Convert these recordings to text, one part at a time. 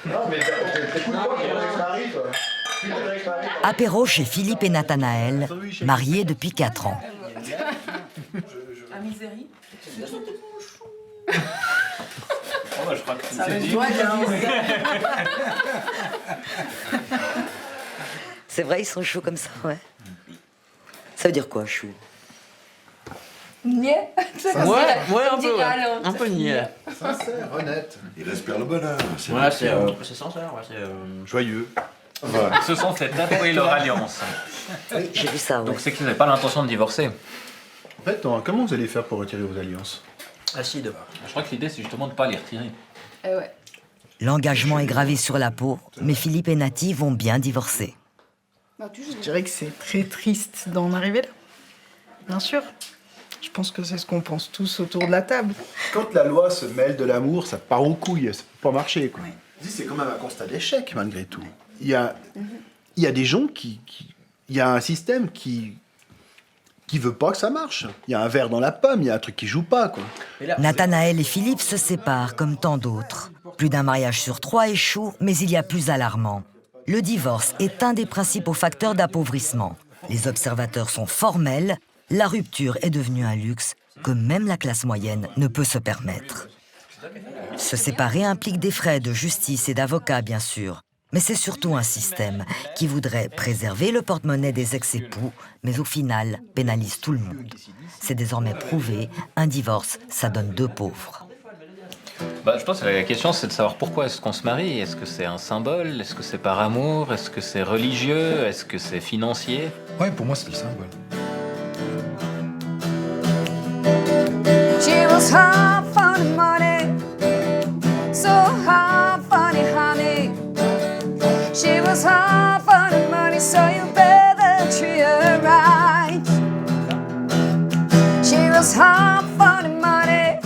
Non, mais t'écoutes pas ton ex-mari, toi. Apéro chez Philippe et Nathanaël, mariés depuis 4 ans. À misérie. Oh, je crois que Ça dit. C'est vrai, ils sont chauds comme ça, ouais. Ça veut dire quoi, chou? Niais. Ouais, un peu, Allez, un peu niais. Sincère, honnête. Il respire le bonheur. Ouais, c'est sincère, ouais, c'est... Joyeux. Voilà. Ils se sont fait tatouer leur alliance. Oui, j'ai vu ça, ouais. Donc c'est qu'ils n'avaient pas l'intention de divorcer. En fait, comment vous allez faire pour retirer vos alliances? Acide. Je crois que l'idée, c'est justement de ne pas les retirer. Ouais. L'engagement est gravé sur la peau, mais Philippe et Nati vont bien divorcer. Je dirais que c'est très triste d'en arriver là. Bien sûr. Je pense que c'est ce qu'on pense tous autour de la table. Quand la loi se mêle de l'amour, ça part aux couilles, ça peut pas marcher, quoi. Ouais. Je dis, c'est quand même un constat d'échec, malgré tout. Il y a des gens il y a un système qui veut pas que ça marche. Il y a un verre dans la pomme, il y a un truc qui joue pas, quoi. Nathanaël et Philippe se séparent comme tant d'autres. Plus d'un mariage sur 3 échoue, mais il y a plus alarmant. Le divorce est un des principaux facteurs d'appauvrissement. Les observateurs sont formels, la rupture est devenue un luxe que même la classe moyenne ne peut se permettre. Se séparer implique des frais de justice et d'avocats, bien sûr. Mais c'est surtout un système qui voudrait préserver le porte-monnaie des ex-époux, mais au final pénalise tout le monde. C'est désormais prouvé, un divorce, ça donne 2 pauvres. Je pense que la question, c'est de savoir pourquoi est-ce qu'on se marie. Est-ce que c'est un symbole? Est-ce que c'est par amour? Est-ce que c'est religieux? Est-ce que c'est financier? Ouais, pour moi, c'est le symbole. She was hard for the money, so hard for the honey. She was hard for the money, so you better treat her right. She was hard for the money,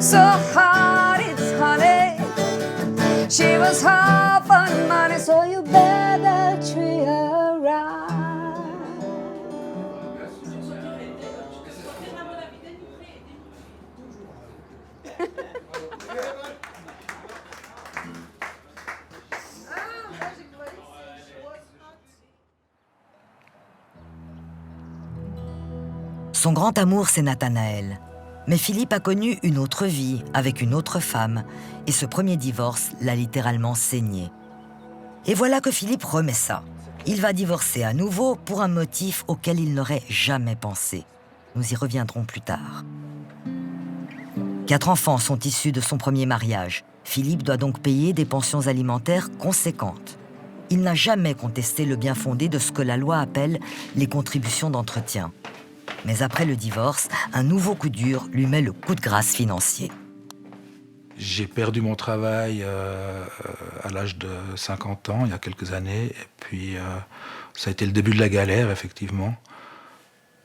so hard it's honey. She was hard for the money, so you better treat her right. Son grand amour, c'est Nathanaël. Mais Philippe a connu une autre vie, avec une autre femme, et ce premier divorce l'a littéralement saigné. Et voilà que Philippe remet ça. Il va divorcer à nouveau pour un motif auquel il n'aurait jamais pensé. Nous y reviendrons plus tard. 4 enfants sont issus de son premier mariage. Philippe doit donc payer des pensions alimentaires conséquentes. Il n'a jamais contesté le bien fondé de ce que la loi appelle les contributions d'entretien. Mais après le divorce, un nouveau coup dur lui met le coup de grâce financier. J'ai perdu mon travail à l'âge de 50 ans, il y a quelques années. Et puis, ça a été le début de la galère, effectivement.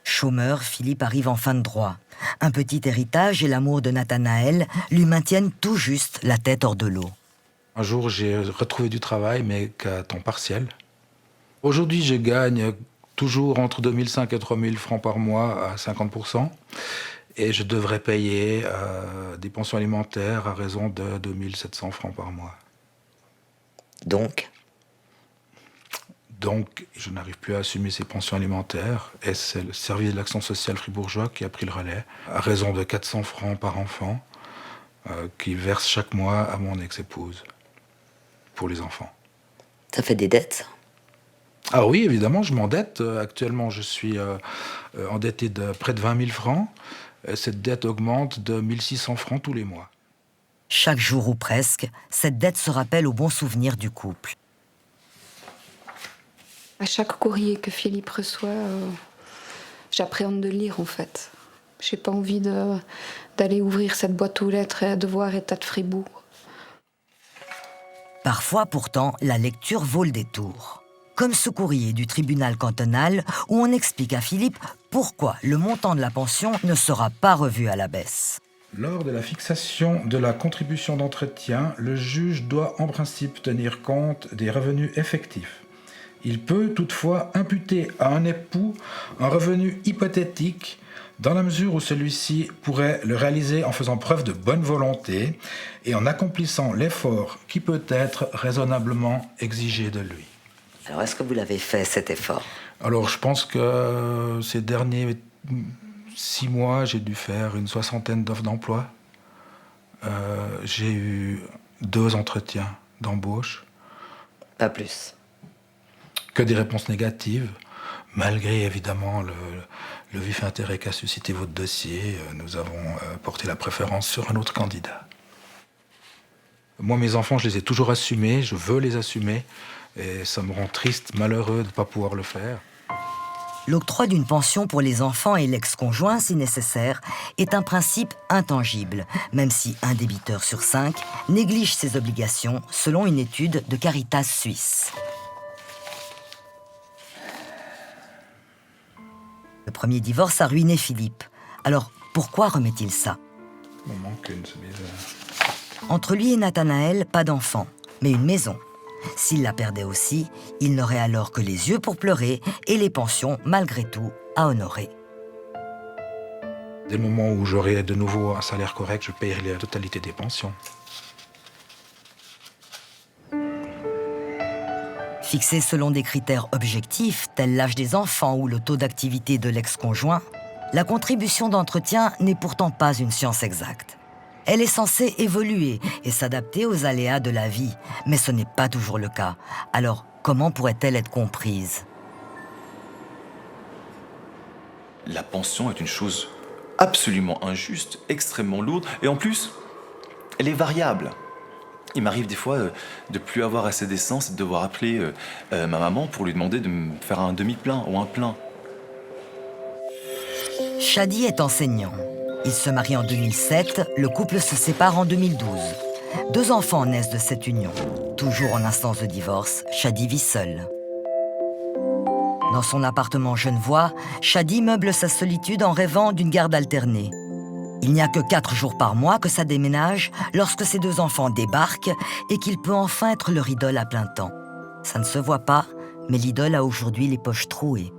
Chômeur, Philippe arrive en fin de droit. Un petit héritage et l'amour de Nathanaël lui maintiennent tout juste la tête hors de l'eau. Un jour, j'ai retrouvé du travail, mais qu'à temps partiel. Aujourd'hui, je gagne toujours entre 2005 et 3000 francs par mois à 50%. Et je devrais payer des pensions alimentaires à raison de 2700 francs par mois. Donc, je n'arrive plus à assumer ces pensions alimentaires. Et c'est le service de l'action sociale fribourgeois qui a pris le relais, à raison de 400 francs par enfant, qui verse chaque mois à mon ex-épouse, pour les enfants. ça fait des dettes, ça. Ah oui, évidemment, je m'endette. Actuellement, je suis endetté de près de 20 000 francs. Cette dette augmente de 1 600 francs tous les mois. Chaque jour ou presque, cette dette se rappelle aux bons souvenirs du couple. À chaque courrier que Philippe reçoit, j'appréhende de lire en fait. J'ai pas envie d'aller ouvrir cette boîte aux lettres et de voir État de Fribourg. Parfois, pourtant, la lecture vaut le détour. Comme ce courrier du tribunal cantonal où on explique à Philippe pourquoi le montant de la pension ne sera pas revu à la baisse. Lors de la fixation de la contribution d'entretien, le juge doit en principe tenir compte des revenus effectifs. Il peut toutefois imputer à un époux un revenu hypothétique dans la mesure où celui-ci pourrait le réaliser en faisant preuve de bonne volonté et en accomplissant l'effort qui peut être raisonnablement exigé de lui. Alors, est-ce que vous l'avez fait, cet effort? Alors, je pense que ces derniers 6 mois, j'ai dû faire une 60aine d'offres d'emploi. J'ai eu 2 entretiens d'embauche. Pas plus. Que des réponses négatives, malgré évidemment le vif intérêt qu'a suscité votre dossier. Nous avons porté la préférence sur un autre candidat. Moi, mes enfants, je les ai toujours assumés, je veux les assumer, et ça me rend triste, malheureux de ne pas pouvoir le faire. L'octroi d'une pension pour les enfants et l'ex-conjoint, si nécessaire, est un principe intangible, même si un débiteur sur 5 néglige ses obligations, selon une étude de Caritas Suisse. Le premier divorce a ruiné Philippe. Alors, pourquoi remet-il ça? Il m'en manque une, c'est bizarre. Entre lui et Nathanaël, pas d'enfant, mais une maison. S'il la perdait aussi, il n'aurait alors que les yeux pour pleurer et les pensions, malgré tout, à honorer. Dès le moment où j'aurai de nouveau un salaire correct, je payerai la totalité des pensions. Fixé selon des critères objectifs, tels l'âge des enfants ou le taux d'activité de l'ex-conjoint, la contribution d'entretien n'est pourtant pas une science exacte. Elle est censée évoluer et s'adapter aux aléas de la vie, mais ce n'est pas toujours le cas. Alors, comment pourrait-elle être comprise? La pension est une chose absolument injuste, extrêmement lourde, et en plus, elle est variable. Il m'arrive des fois de plus avoir assez d'essence et de devoir appeler ma maman pour lui demander de me faire un demi-plein ou un plein. Shadi est enseignant. Il se marie en 2007, le couple se sépare en 2012. 2 enfants naissent de cette union. Toujours en instance de divorce, Shadi vit seul. Dans son appartement genevois, Shadi meuble sa solitude en rêvant d'une garde alternée. Il n'y a que 4 jours par mois que ça déménage lorsque ses 2 enfants débarquent et qu'il peut enfin être leur idole à plein temps. Ça ne se voit pas, mais l'idole a aujourd'hui les poches trouées.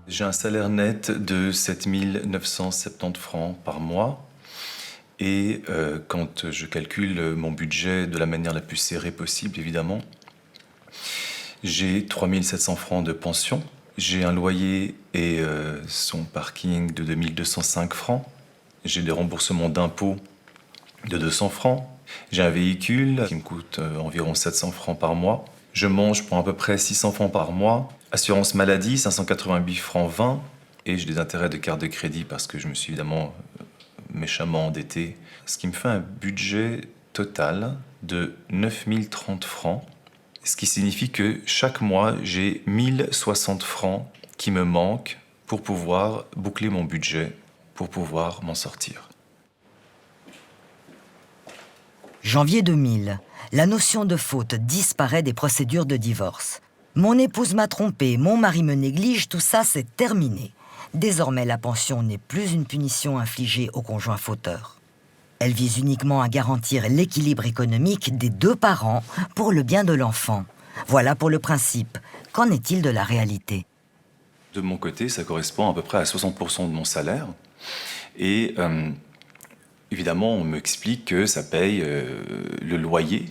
J'ai un salaire net de 7 970 francs par mois. Et quand je calcule mon budget de la manière la plus serrée possible, évidemment, j'ai 3 700 francs de pension. J'ai un loyer et son parking de 2 205 francs. J'ai des remboursements d'impôts de 200 francs. J'ai un véhicule qui me coûte environ 700 francs par mois. Je mange pour à peu près 600 francs par mois. Assurance maladie, 588 francs 20. Et j'ai des intérêts de carte de crédit parce que je me suis évidemment méchamment endetté. Ce qui me fait un budget total de 9 030 francs. Ce qui signifie que chaque mois, j'ai 1060 francs qui me manquent pour pouvoir boucler mon budget, pour pouvoir m'en sortir. Janvier 2000, la notion de faute disparaît des procédures de divorce. Mon épouse m'a trompé, mon mari me néglige, tout ça c'est terminé. Désormais, la pension n'est plus une punition infligée au conjoint fauteur. Elle vise uniquement à garantir l'équilibre économique des 2 parents pour le bien de l'enfant. Voilà pour le principe. Qu'en est-il de la réalité? De mon côté, ça correspond à peu près à 60% de mon salaire. Et évidemment, on m'explique que ça paye le loyer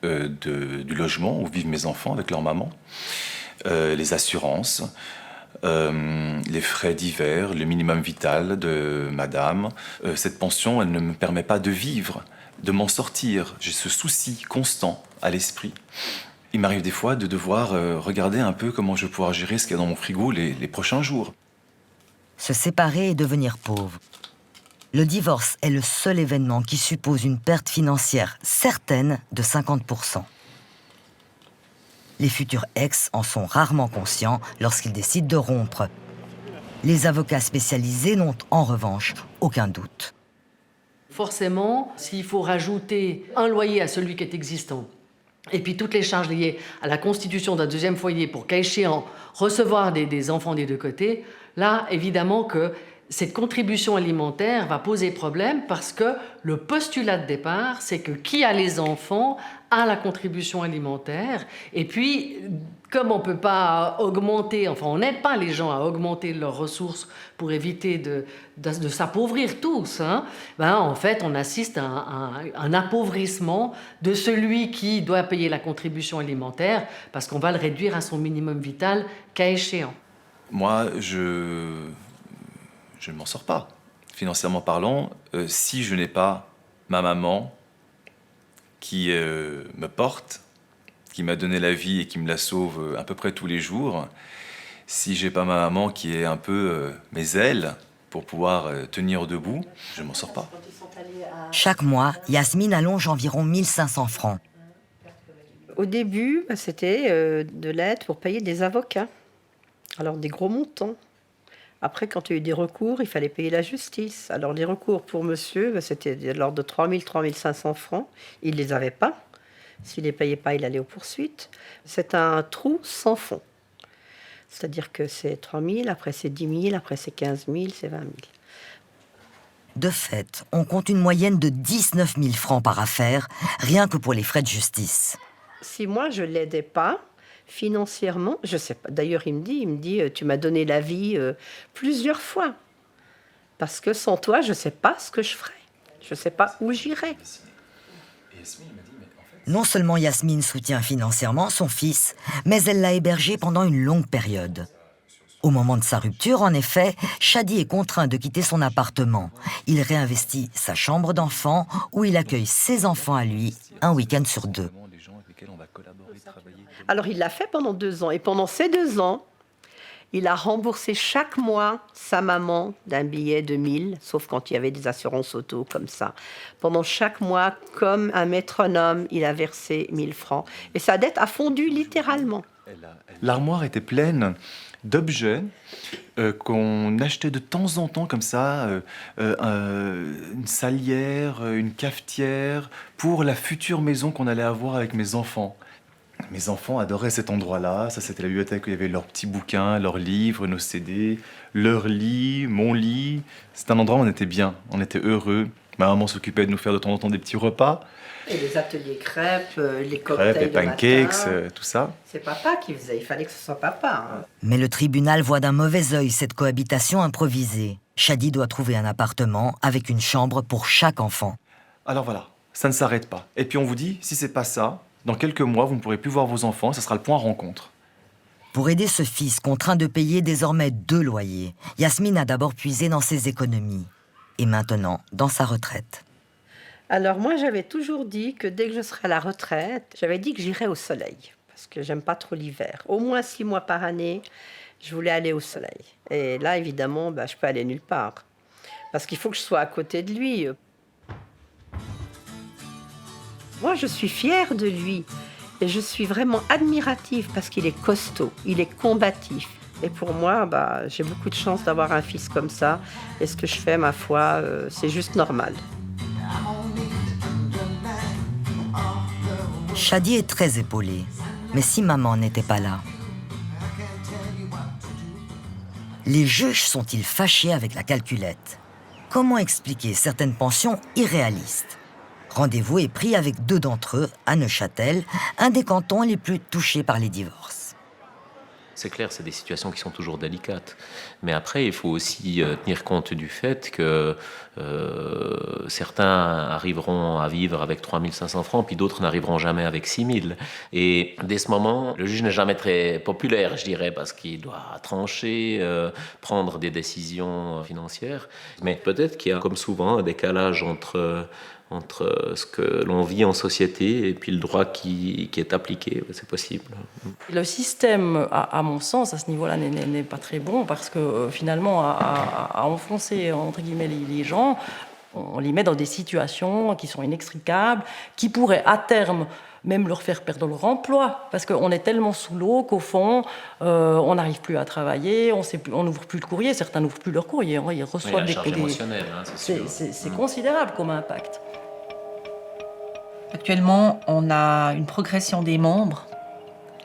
du logement où vivent mes enfants avec leur maman, les assurances, les frais divers, le minimum vital de madame. Cette pension, elle ne me permet pas de vivre, de m'en sortir. J'ai ce souci constant à l'esprit. Il m'arrive des fois de devoir regarder un peu comment je vais pouvoir gérer ce qu'il y a dans mon frigo les prochains jours. Se séparer et devenir pauvre. Le divorce est le seul événement qui suppose une perte financière certaine de 50%. Les futurs ex en sont rarement conscients lorsqu'ils décident de rompre. Les avocats spécialisés n'ont en revanche aucun doute. Forcément, s'il faut rajouter un loyer à celui qui est existant, et puis toutes les charges liées à la constitution d'un deuxième foyer pour qu'à échéant recevoir des enfants des 2 côtés, là, évidemment que cette contribution alimentaire va poser problème parce que le postulat de départ, c'est que qui a les enfants a la contribution alimentaire. Et puis, comme on ne peut pas augmenter, enfin on n'aide pas les gens à augmenter leurs ressources pour éviter de s'appauvrir tous, hein, ben, en fait on assiste à un appauvrissement de celui qui doit payer la contribution alimentaire parce qu'on va le réduire à son minimum vital cas échéant. Moi, je ne m'en sors pas. Financièrement parlant, si je n'ai pas ma maman qui me porte, qui m'a donné la vie et qui me la sauve à peu près tous les jours, si j'ai pas ma maman qui est un peu mes ailes pour pouvoir tenir debout, je ne m'en sors pas. Chaque mois, Yasmine allonge environ 1500 francs. Au début, c'était de l'aide pour payer des avocats. Alors des gros montants. Après, quand il y a eu des recours, il fallait payer la justice. Alors les recours pour monsieur, c'était de l'ordre de 3 000, 3 500 francs. Il ne les avait pas. S'il ne les payait pas, il allait aux poursuites. C'est un trou sans fond. C'est-à-dire que c'est 3 000, après c'est 10 000, après c'est 15 000, c'est 20 000. De fait, on compte une moyenne de 19 000 francs par affaire, rien que pour les frais de justice. Si moi, je ne l'aidais pas, financièrement, je sais pas. D'ailleurs, il me dit, tu m'as donné la vie plusieurs fois. Parce que sans toi, je ne sais pas ce que je ferais. Je ne sais pas où j'irais. Non seulement Yasmine soutient financièrement son fils, mais elle l'a hébergé pendant une longue période. Au moment de sa rupture, en effet, Shadi est contraint de quitter son appartement. Il réinvestit sa chambre d'enfant où il accueille ses enfants à lui un week-end sur 2. Alors, il l'a fait pendant 2 ans. Et pendant ces 2 ans, il a remboursé chaque mois sa maman d'un billet de 1000, sauf quand il y avait des assurances auto comme ça. Pendant chaque mois, comme un métronome, il a versé 1000 francs. Et sa dette a fondu littéralement. L'armoire était pleine d'objets qu'on achetait de temps en temps comme ça, une salière, une cafetière, pour la future maison qu'on allait avoir avec mes enfants. Mes enfants adoraient cet endroit-là. Ça, c'était la bibliothèque où il y avait leurs petits bouquins, leurs livres, nos CD, leur lit, mon lit. C'était un endroit où on était bien, on était heureux. Ma maman s'occupait de nous faire de temps en temps des petits repas. Et les ateliers crêpes, les cocktails Crêpes et pancakes, tout ça. C'est papa qui faisait, il fallait que ce soit papa. Hein. Mais le tribunal voit d'un mauvais œil cette cohabitation improvisée. Shadi doit trouver un appartement avec une chambre pour chaque enfant. Alors voilà, ça ne s'arrête pas. Et puis on vous dit, si c'est pas ça, dans quelques mois, vous ne pourrez plus voir vos enfants, ça sera le point rencontre. Pour aider ce fils contraint de payer désormais 2 loyers, Yasmine a d'abord puisé dans ses économies. Et maintenant, dans sa retraite. Alors moi, j'avais toujours dit que dès que je serais à la retraite, j'avais dit que j'irais au soleil. Parce que j'aime pas trop l'hiver. Au moins 6 mois par année, je voulais aller au soleil. Et là, évidemment, je peux aller nulle part. Parce qu'il faut que je sois à côté de lui. Moi, je suis fière de lui. Et je suis vraiment admirative parce qu'il est costaud, il est combatif. Et pour moi, j'ai beaucoup de chance d'avoir un fils comme ça. Et ce que je fais, ma foi, c'est juste normal. Shadi est très épaulée. Mais si maman n'était pas là? Les juges sont-ils fâchés avec la calculette? Comment expliquer certaines pensions irréalistes? Rendez-vous est pris avec 2 d'entre eux, à Neuchâtel, un des cantons les plus touchés par les divorces. C'est clair, c'est des situations qui sont toujours délicates. Mais après, il faut aussi tenir compte du fait que certains arriveront à vivre avec 3 500 francs, puis d'autres n'arriveront jamais avec 6 000. Et dès ce moment, le juge n'est jamais très populaire, je dirais, parce qu'il doit trancher, prendre des décisions financières. Mais peut-être qu'il y a, comme souvent, un décalage entre ce que l'on vit en société et puis le droit qui est appliqué, c'est possible. Le système, à mon sens, à ce niveau-là, n'est pas très bon parce que finalement, à enfoncer entre guillemets les gens, on les met dans des situations qui sont inextricables, qui pourraient à terme même leur faire perdre leur emploi, parce qu'on est tellement sous l'eau qu'au fond, on n'arrive plus à travailler, on n'ouvre plus le courrier, certains n'ouvrent plus leur courrier, ils reçoivent la charge émotionnelle, c'est considérable comme impact. Actuellement, on a une progression des membres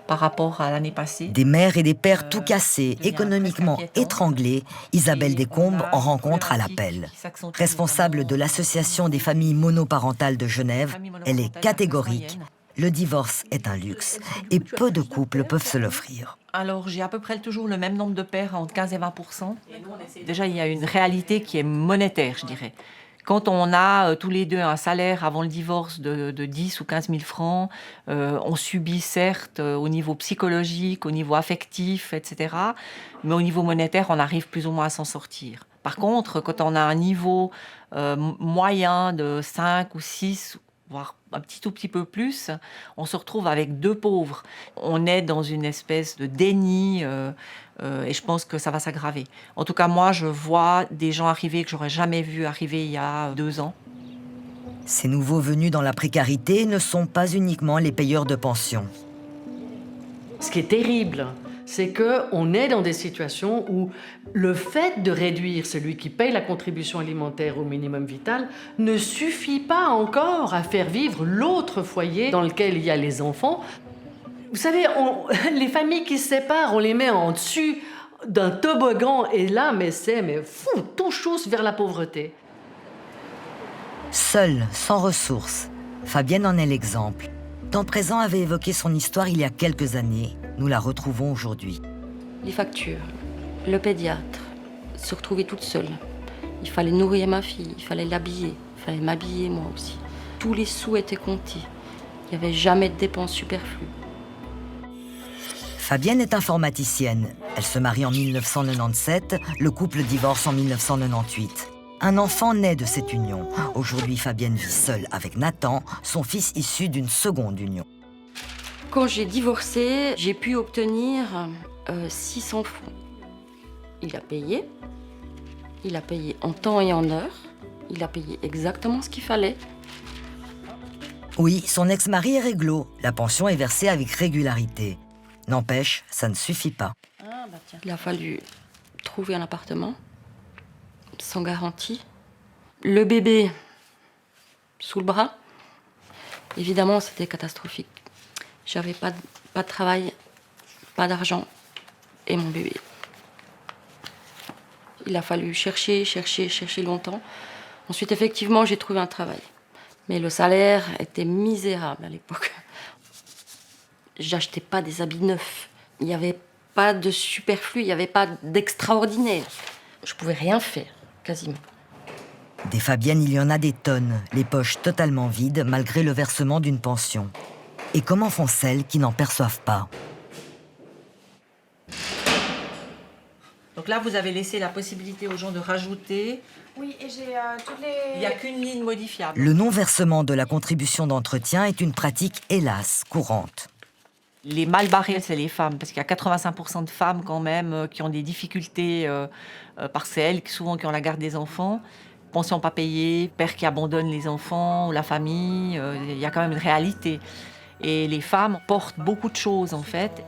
par rapport à l'année passée. Des mères et des pères tout cassés, économiquement étranglés, Isabelle Descombes en rencontre à l'appel. Responsable de l'Association des familles monoparentales de Genève, elle est catégorique. Le divorce est un luxe et peu de couples peuvent se l'offrir. Alors, j'ai à peu près toujours le même nombre de pères, entre 15 et 20%. Déjà, il y a une réalité qui est monétaire, je dirais. Quand on a tous les deux un salaire avant le divorce de 10 ou 15 000 francs, on subit certes au niveau psychologique, au niveau affectif, etc. Mais au niveau monétaire, on arrive plus ou moins à s'en sortir. Par contre, quand on a un niveau moyen de 5 ou 6, voire un tout petit peu plus, on se retrouve avec deux pauvres. On est dans une espèce de déni et je pense que ça va s'aggraver. En tout cas, moi, je vois des gens arriver que j'aurais jamais vu arriver il y a 2 ans. Ces nouveaux venus dans la précarité ne sont pas uniquement les payeurs de pension. Ce qui est terrible, c'est qu'on est dans des situations où le fait de réduire celui qui paye la contribution alimentaire au minimum vital ne suffit pas encore à faire vivre l'autre foyer dans lequel il y a les enfants. Vous savez, les familles qui se séparent, on les met en dessus d'un toboggan et là, mais fou, tout chousse vers la pauvreté. Seule, sans ressources, Fabienne en est l'exemple. Temps Présent avait évoqué son histoire il y a quelques années. Nous la retrouvons aujourd'hui. Les factures, le pédiatre, se retrouver toute seule. Il fallait nourrir ma fille, il fallait l'habiller, il fallait m'habiller moi aussi. Tous les sous étaient comptés. Il n'y avait jamais de dépenses superflues. Fabienne est informaticienne. Elle se marie en 1997, le couple divorce en 1998. Un enfant naît de cette union. Aujourd'hui, Fabienne vit seule avec Nathan, son fils issu d'une seconde union. Quand j'ai divorcé, j'ai pu obtenir 600 francs. Il a payé en temps et en heure, il a payé exactement ce qu'il fallait. Oui, son ex-mari est réglo. La pension est versée avec régularité. N'empêche, ça ne suffit pas. Il a fallu trouver un appartement, sans garantie. Le bébé sous le bras. Évidemment, c'était catastrophique. J'avais pas de travail, pas d'argent et mon bébé. Il a fallu chercher longtemps. Ensuite, effectivement, j'ai trouvé un travail. Mais le salaire était misérable à l'époque. J'achetais pas des habits neufs. Il n'y avait pas de superflu, il n'y avait pas d'extraordinaire. Je pouvais rien faire, quasiment. Des Fabiennes, il y en a des tonnes, les poches totalement vides malgré le versement d'une pension. Et comment font celles qui n'en perçoivent pas? Donc là, vous avez laissé la possibilité aux gens de rajouter. Oui, et j'ai toutes les... Il n'y a qu'une ligne modifiable. Le non-versement de la contribution d'entretien est une pratique, hélas, courante. Les mal barrés, c'est les femmes, parce qu'il y a 85% de femmes quand même qui ont des difficultés parce que c'est elles souvent qui ont la garde des enfants. Pension pas payée, père qui abandonne les enfants, ou la famille, il y a quand même une réalité. Et les femmes portent beaucoup de choses en fait.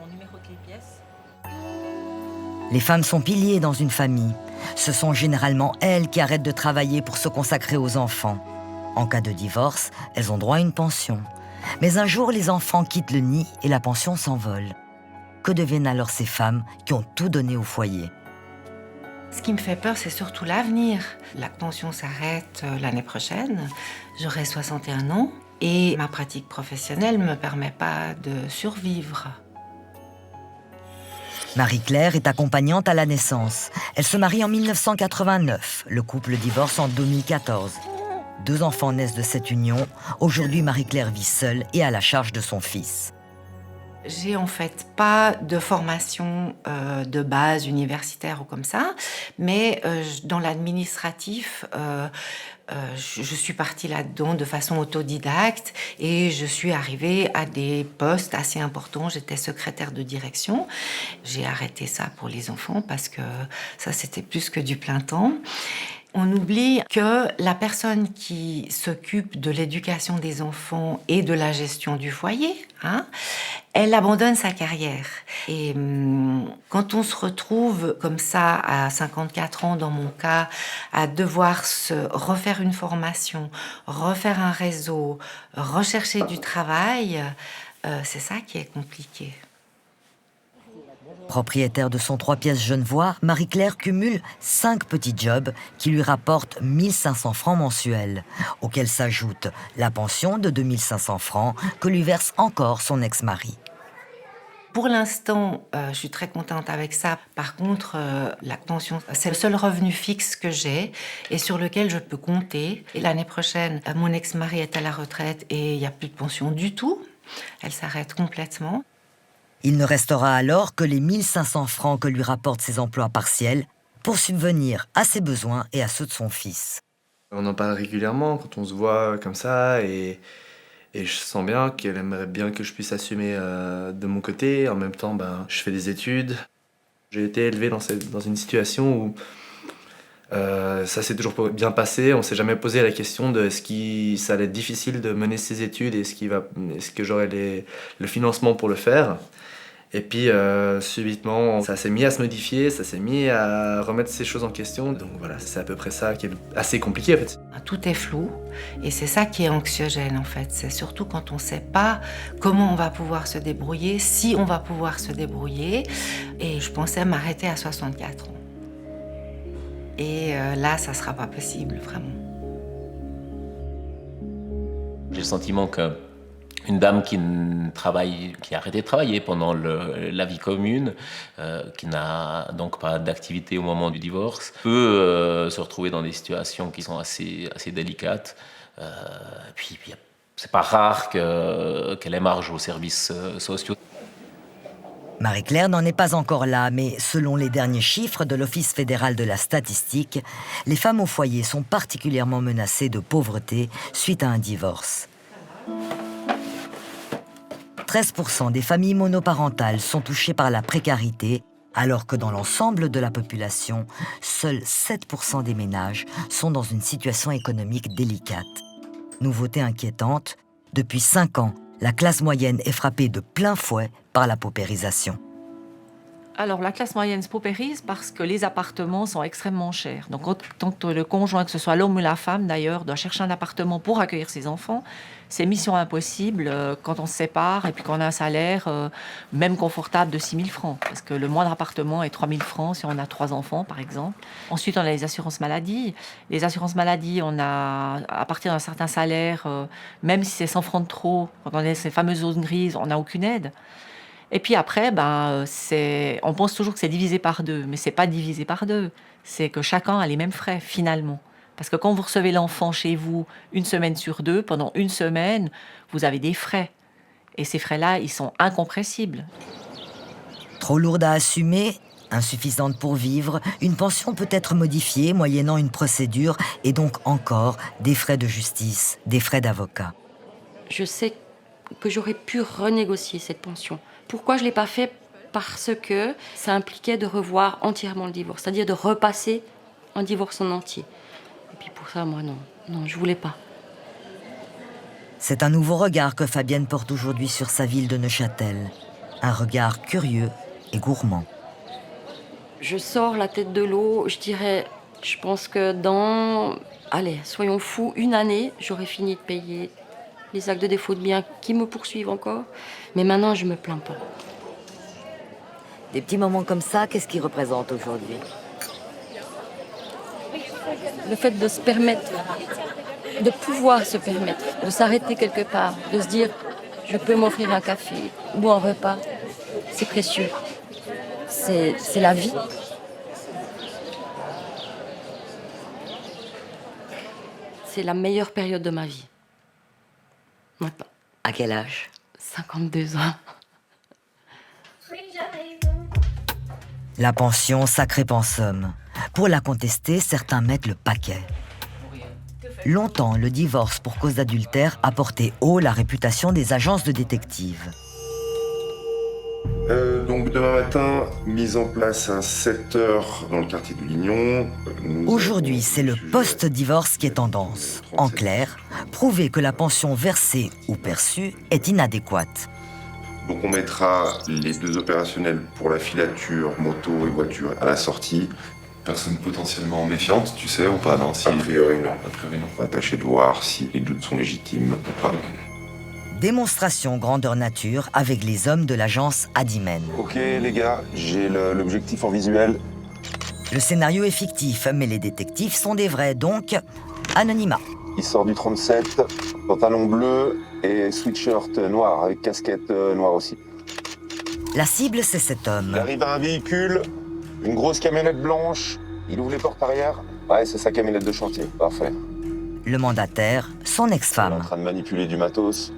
Les femmes sont piliers dans une famille. Ce sont généralement elles qui arrêtent de travailler pour se consacrer aux enfants. En cas de divorce, elles ont droit à une pension. Mais un jour, les enfants quittent le nid et la pension s'envole. Que deviennent alors ces femmes qui ont tout donné au foyer? Ce qui me fait peur, c'est surtout l'avenir. La pension s'arrête l'année prochaine. J'aurai 61 ans et ma pratique professionnelle ne me permet pas de survivre. Marie-Claire est accompagnante à la naissance. Elle se marie en 1989. Le couple divorce en 2014. 2 enfants naissent de cette union. Aujourd'hui, Marie-Claire vit seule et à la charge de son fils. J'ai en fait pas de formation de base universitaire ou comme ça, mais dans l'administratif, je suis partie là-dedans de façon autodidacte et je suis arrivée à des postes assez importants. J'étais secrétaire de direction. J'ai arrêté ça pour les enfants parce que ça, c'était plus que du plein temps. On oublie que la personne qui s'occupe de l'éducation des enfants et de la gestion du foyer, elle abandonne sa carrière. Et quand on se retrouve comme ça, à 54 ans dans mon cas, à devoir se refaire une formation, refaire un réseau, rechercher du travail, c'est ça qui est compliqué. Propriétaire de son 3 pièces genevois, Marie-Claire cumule 5 petits jobs qui lui rapportent 1500 francs mensuels, auxquels s'ajoute la pension de 2500 francs que lui verse encore son ex-mari. Pour l'instant, je suis très contente avec ça. Par contre, la pension, c'est le seul revenu fixe que j'ai et sur lequel je peux compter. Et l'année prochaine, mon ex-mari est à la retraite et il n'y a plus de pension du tout. Elle s'arrête complètement. Il ne restera alors que les 1500 francs que lui rapportent ses emplois partiels pour subvenir à ses besoins et à ceux de son fils. On en parle régulièrement quand on se voit comme ça et je sens bien qu'elle aimerait bien que je puisse assumer de mon côté. En même temps, je fais des études. J'ai été élevé dans une situation où ça s'est toujours bien passé. On ne s'est jamais posé la question de ça allait être difficile de mener ses études et est-ce que j'aurais le financement pour le faire. Et puis subitement, ça s'est mis à se modifier, ça s'est mis à remettre ces choses en question. Donc voilà, c'est à peu près ça qui est assez compliqué en fait. Tout est flou et c'est ça qui est anxiogène en fait. C'est surtout quand on ne sait pas comment on va pouvoir se débrouiller, si on va pouvoir se débrouiller. Et je pensais m'arrêter à 64 ans. Et là, ça ne sera pas possible, vraiment. J'ai le sentiment que une dame qui a arrêté de travailler pendant la vie commune, qui n'a donc pas d'activité au moment du divorce, peut se retrouver dans des situations qui sont assez délicates. Puis c'est pas rare qu'elle ait marge aux services sociaux. Marie-Claire n'en est pas encore là, mais selon les derniers chiffres de l'Office fédéral de la statistique, les femmes au foyer sont particulièrement menacées de pauvreté suite à un divorce. 13% des familles monoparentales sont touchées par la précarité, alors que dans l'ensemble de la population, seuls 7% des ménages sont dans une situation économique délicate. Nouveauté inquiétante, depuis 5 ans, la classe moyenne est frappée de plein fouet par la paupérisation. Alors, la classe moyenne se paupérise parce que les appartements sont extrêmement chers. Donc, quand le conjoint, que ce soit l'homme ou la femme d'ailleurs, doit chercher un appartement pour accueillir ses enfants, c'est mission impossible quand on se sépare et puis qu'on a un salaire même confortable de 6 000 francs. Parce que le moindre appartement est 3 000 francs si on a 3 enfants, par exemple. Ensuite, on a les assurances maladie. Les assurances maladie, on a, à partir d'un certain salaire, même si c'est 100 francs de trop, quand on est ces fameuses zones grises, on n'a aucune aide. Et puis après, on pense toujours que c'est divisé par 2, mais c'est pas divisé par 2. C'est que chacun a les mêmes frais, finalement. Parce que quand vous recevez l'enfant chez vous 1 semaine sur 2, pendant 1 semaine, vous avez des frais. Et ces frais-là, ils sont incompressibles. Trop lourde à assumer, insuffisante pour vivre, une pension peut être modifiée moyennant une procédure et donc encore des frais de justice, des frais d'avocat. Je sais que j'aurais pu renégocier cette pension. Pourquoi je ne l'ai pas fait? Parce que ça impliquait de revoir entièrement le divorce, c'est-à-dire de repasser un divorce en entier. Et puis pour ça, moi, non, je ne voulais pas. C'est un nouveau regard que Fabienne porte aujourd'hui sur sa ville de Neuchâtel. Un regard curieux et gourmand. Je sors la tête de l'eau, je pense que soyons fous, 1 année, j'aurais fini de payer les actes de défaut de biens qui me poursuivent encore. Mais maintenant, je ne me plains pas. Des petits moments comme ça, qu'est-ce qu'ils représentent aujourd'hui? Le fait de se permettre, de pouvoir se permettre, de s'arrêter quelque part, de se dire « je peux m'offrir un café ou un repas », c'est précieux. C'est la vie. C'est la meilleure période de ma vie. Maintenant. À quel âge? 52 ans. La pension, sacré pensum. Pour la contester, certains mettent le paquet. Longtemps, le divorce pour cause d'adultère a porté haut la réputation des agences de détectives. Donc demain matin, mise en place à 7h dans le quartier de Lignon. Aujourd'hui, c'est le post-divorce qui est tendance. En clair, prouver que la pension versée ou perçue est inadéquate. Donc on mettra les 2 opérationnels pour la filature, moto et voiture à la sortie. Personne potentiellement méfiante, tu sais, ou pas? Non, A priori, non. A priori, non. On va tâcher de voir si les doutes sont légitimes ou pas. Démonstration grandeur nature avec les hommes de l'agence Adimen. Ok les gars, j'ai l'objectif en visuel. Le scénario est fictif, mais les détectives sont des vrais, donc anonymat. Il sort du 37, pantalon bleu et sweatshirt noir avec casquette noire aussi. La cible, c'est cet homme. Il arrive à un véhicule, une grosse camionnette blanche, il ouvre les portes arrière. Ouais, c'est sa camionnette de chantier, parfait. Le mandataire, son Il est ex-femme. en train de manipuler du matos.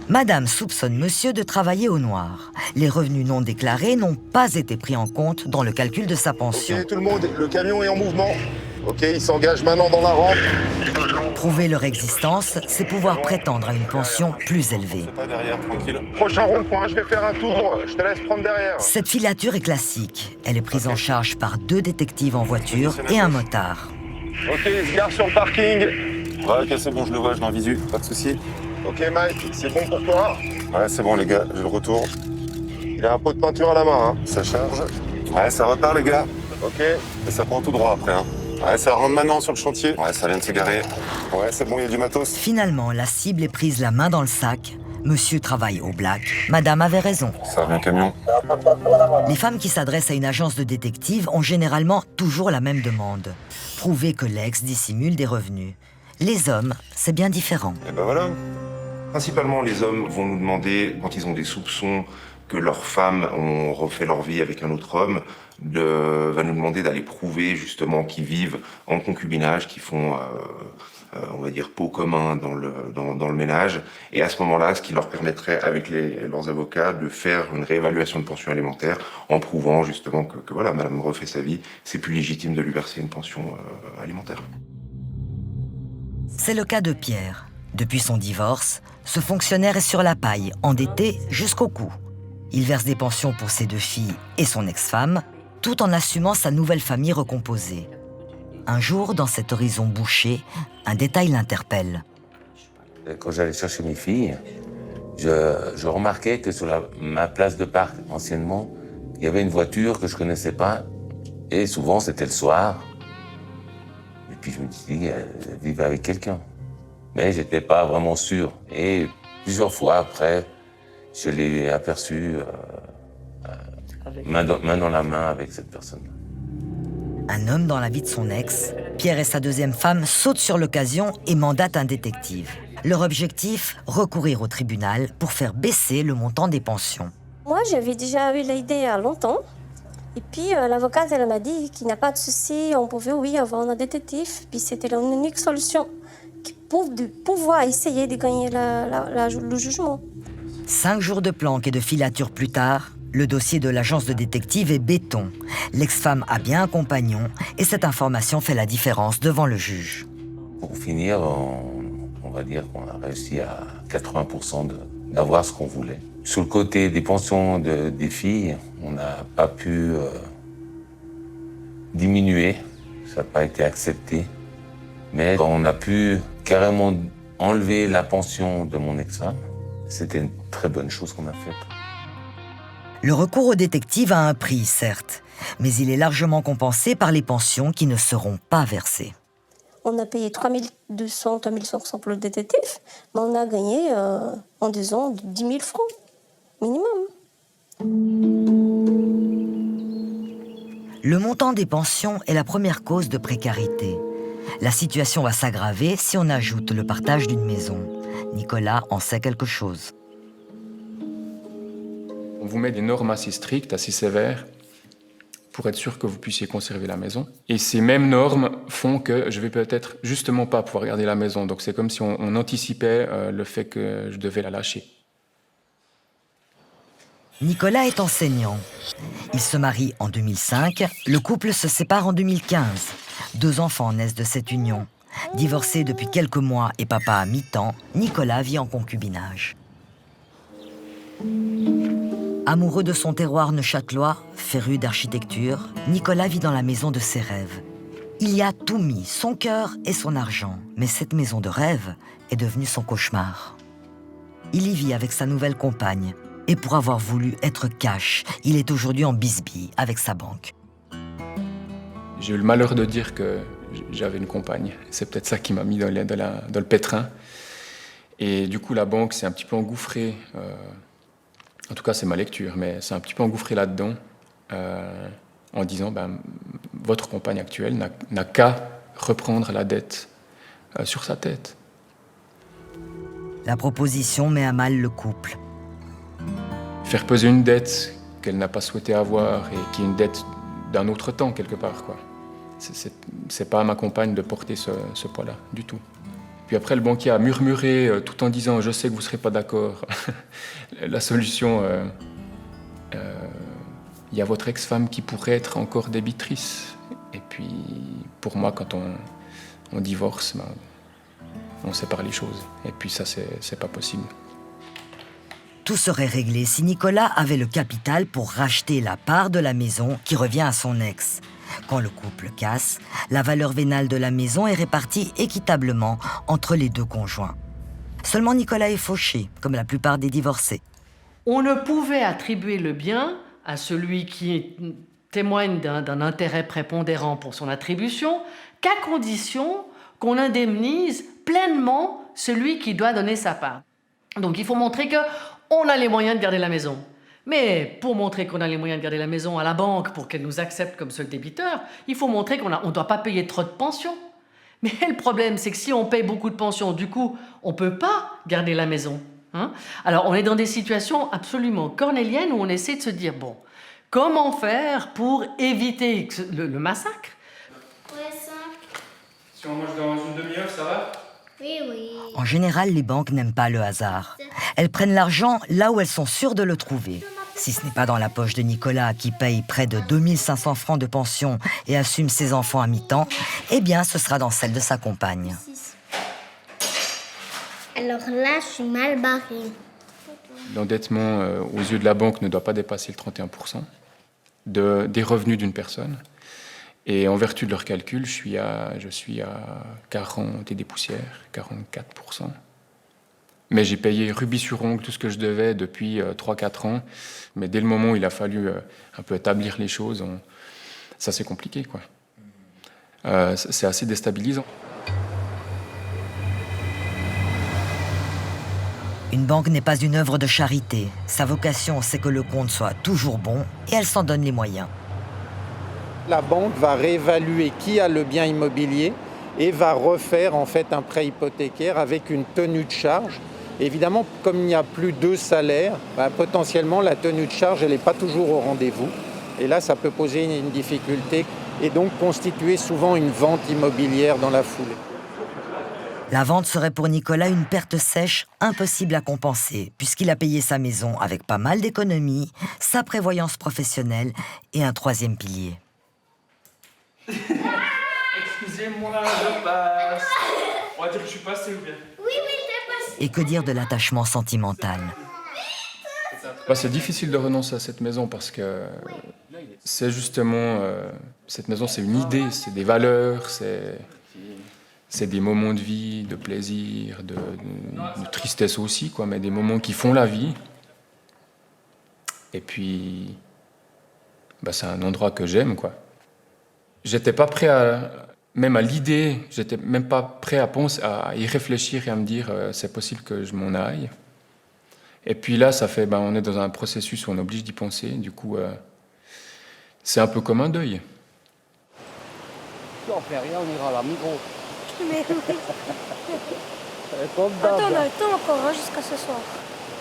Madame soupçonne monsieur de travailler au noir. Les revenus non déclarés n'ont pas été pris en compte dans le calcul de sa pension. Ok tout le monde, le camion est en mouvement. Ok, il s'engage maintenant dans la rampe. Prouver leur existence, c'est pouvoir prétendre à une pension plus élevée. Pas derrière, tranquille. Prochain rond-point, je vais faire un tour, je te laisse prendre derrière. Cette filature est classique. Elle est prise en charge par 2 détectives en voiture et un motard. Ok, il se gare sur le parking. Ouais, ok, c'est bon, je le vois, je l'ai en visu, pas de soucis. Ok, Mike, c'est bon pour toi? Ouais, c'est bon, les gars, j'ai le retour. Il a un pot de peinture à la main, hein. Ça charge. Ouais, ça repart, les gars. Ok, et ça prend tout droit après, hein. Ouais, ça rentre maintenant sur le chantier. Ouais, ça vient de se garer. Ouais, c'est bon, il y a du matos. Finalement, la cible est prise la main dans le sac. Monsieur travaille au black. Madame avait raison. Ça revient camion. Les femmes qui s'adressent à une agence de détectives ont généralement toujours la même demande. Prouver que l'ex dissimule des revenus. Les hommes, c'est bien différent. Et ben voilà. Principalement, les hommes vont nous demander, quand ils ont des soupçons que leurs femmes ont refait leur vie avec un autre homme, va nous demander d'aller prouver justement qu'ils vivent en concubinage, qu'ils font, on va dire, pot commun dans le ménage. Et à ce moment-là, ce qui leur permettrait, avec leurs avocats, de faire une réévaluation de pension alimentaire en prouvant justement que voilà, madame refait sa vie, c'est plus légitime de lui verser une pension alimentaire. C'est le cas de Pierre. Depuis son divorce, ce fonctionnaire est sur la paille, endetté jusqu'au cou. Il verse des pensions pour ses 2 filles et son ex-femme, tout en assumant sa nouvelle famille recomposée. Un jour, dans cet horizon bouché, un détail l'interpelle. Quand j'allais chercher mes filles, je remarquais que sur ma place de parc, anciennement, il y avait une voiture que je connaissais pas, et souvent c'était le soir. Et puis je me dis, elle vivait avec quelqu'un. Mais j'étais pas vraiment sûr. Et plusieurs fois après, je l'ai aperçu main dans la main avec cette personne. Un homme dans la vie de son ex, Pierre et sa 2e femme sautent sur l'occasion et mandatent un détective. Leur objectif, recourir au tribunal pour faire baisser le montant des pensions. Moi, j'avais déjà eu l'idée il y a longtemps. Et puis, l'avocate, elle m'a dit qu'il n'y a pas de souci, on pouvait, oui, avoir un détective. Puis c'était l'unique solution pour pouvoir essayer de gagner le jugement. 5 jours de planque et de filature plus tard, le dossier de l'agence de détective est béton. L'ex-femme a bien un compagnon et cette information fait la différence devant le juge. Pour finir, on va dire qu'on a réussi à 80% d'avoir ce qu'on voulait. Sur le côté des pensions des filles, on n'a pas pu diminuer, ça n'a pas été accepté. Mais on a pu carrément enlever la pension de mon ex-femme. C'était une très bonne chose qu'on a faite. Le recours au détective a un prix, certes, mais il est largement compensé par les pensions qui ne seront pas versées. On a payé 3200, 3500 pour le détective, mais on a gagné en 2 ans 10 000 francs, minimum. Le montant des pensions est la première cause de précarité. La situation va s'aggraver si on ajoute le partage d'une maison. Nicolas en sait quelque chose. On vous met des normes assez strictes, assez sévères, pour être sûr que vous puissiez conserver la maison. Et ces mêmes normes font que je vais peut-être justement pas pouvoir garder la maison. Donc c'est comme si on anticipait le fait que je devais la lâcher. Nicolas est enseignant. Il se marie en 2005, le couple se sépare en 2015. 2 enfants naissent de cette union. Divorcé depuis quelques mois et papa à mi-temps, Nicolas vit en concubinage. Amoureux de son terroir neuchâtelois, féru d'architecture, Nicolas vit dans la maison de ses rêves. Il y a tout mis, son cœur et son argent. Mais cette maison de rêve est devenue son cauchemar. Il y vit avec sa nouvelle compagne. Et pour avoir voulu être cash, il est aujourd'hui en bisbille avec sa banque. J'ai eu le malheur de dire que j'avais une compagne. C'est peut-être ça qui m'a mis dans le pétrin. Et du coup, la banque s'est un petit peu engouffrée, en tout cas c'est ma lecture, mais c'est un petit peu engouffrée là-dedans, en disant votre compagne actuelle n'a qu'à reprendre la dette sur sa tête. La proposition met à mal le couple. Faire peser une dette qu'elle n'a pas souhaité avoir et qui est une dette d'un autre temps quelque part, quoi. C'est pas à ma compagne de porter ce poids-là, du tout. Puis après, le banquier a murmuré tout en disant « Je sais que vous ne serez pas d'accord. La solution, il y a votre ex-femme qui pourrait être encore débitrice. Et puis, pour moi, quand on divorce, on sépare les choses. Et puis ça, c'est pas possible. » Tout serait réglé si Nicolas avait le capital pour racheter la part de la maison qui revient à son ex. Quand le couple casse, la valeur vénale de la maison est répartie équitablement entre les deux conjoints. Seulement Nicolas est fauché, comme la plupart des divorcés. On ne pouvait attribuer le bien à celui qui témoigne d'un intérêt prépondérant pour son attribution qu'à condition qu'on indemnise pleinement celui qui doit donner sa part. Donc il faut montrer qu'on a les moyens de garder la maison. Mais pour montrer qu'on a les moyens de garder la maison à la banque pour qu'elle nous accepte comme seul débiteur, il faut montrer qu'on ne doit pas payer trop de pensions. Mais le problème, c'est que si on paye beaucoup de pensions, du coup, on ne peut pas garder la maison. Hein? Alors, on est dans des situations absolument cornéliennes où on essaie de se dire, bon, comment faire pour éviter le massacre? Ouais, 5. Si on mange dans une demi-heure, ça va? Oui, oui. En général, les banques n'aiment pas le hasard. Elles prennent l'argent là où elles sont sûres de le trouver. Si ce n'est pas dans la poche de Nicolas, qui paye près de 2500 francs de pension et assume ses enfants à mi-temps, eh bien, ce sera dans celle de sa compagne. Alors là, je suis mal barrée. L'endettement aux yeux de la banque ne doit pas dépasser le 31% des revenus d'une personne. Et en vertu de leurs calculs, je suis à 40 et des poussières, 44%. Mais j'ai payé rubis sur ongle tout ce que je devais depuis 3-4 ans. Mais dès le moment où il a fallu un peu établir les choses, ça c'est compliqué, quoi. C'est assez déstabilisant. Une banque n'est pas une œuvre de charité. Sa vocation, c'est que le compte soit toujours bon et elle s'en donne les moyens. La banque va réévaluer qui a le bien immobilier et va refaire en fait un prêt hypothécaire avec une tenue de charge. Évidemment, comme il n'y a plus 2 salaires, potentiellement la tenue de charge elle n'est pas toujours au rendez-vous. Et là, ça peut poser une difficulté et donc constituer souvent une vente immobilière dans la foulée. La vente serait pour Nicolas une perte sèche impossible à compenser, puisqu'il a payé sa maison avec pas mal d'économies, sa prévoyance professionnelle et un 3e pilier. Excusez-moi, je passe. On va dire que je suis passé ou bien? Oui, t'es passé. Et que dire de l'attachement sentimental? C'est difficile de renoncer à cette maison parce que c'est justement... cette maison, c'est une idée, c'est des valeurs, c'est des moments de vie, de plaisir, de tristesse aussi, quoi, mais des moments qui font la vie. Et puis, c'est un endroit que j'aime, quoi. J'étais pas prêt même à l'idée, j'étais même pas prêt à penser, à y réfléchir et à me dire c'est possible que je m'en aille. Et puis là, ça fait, on est dans un processus où on est obligé d'y penser. Du coup, c'est un peu comme un deuil. Si on fait rien, on ira à la Migros. Mais oui. Attends, on a le temps encore jusqu'à ce soir.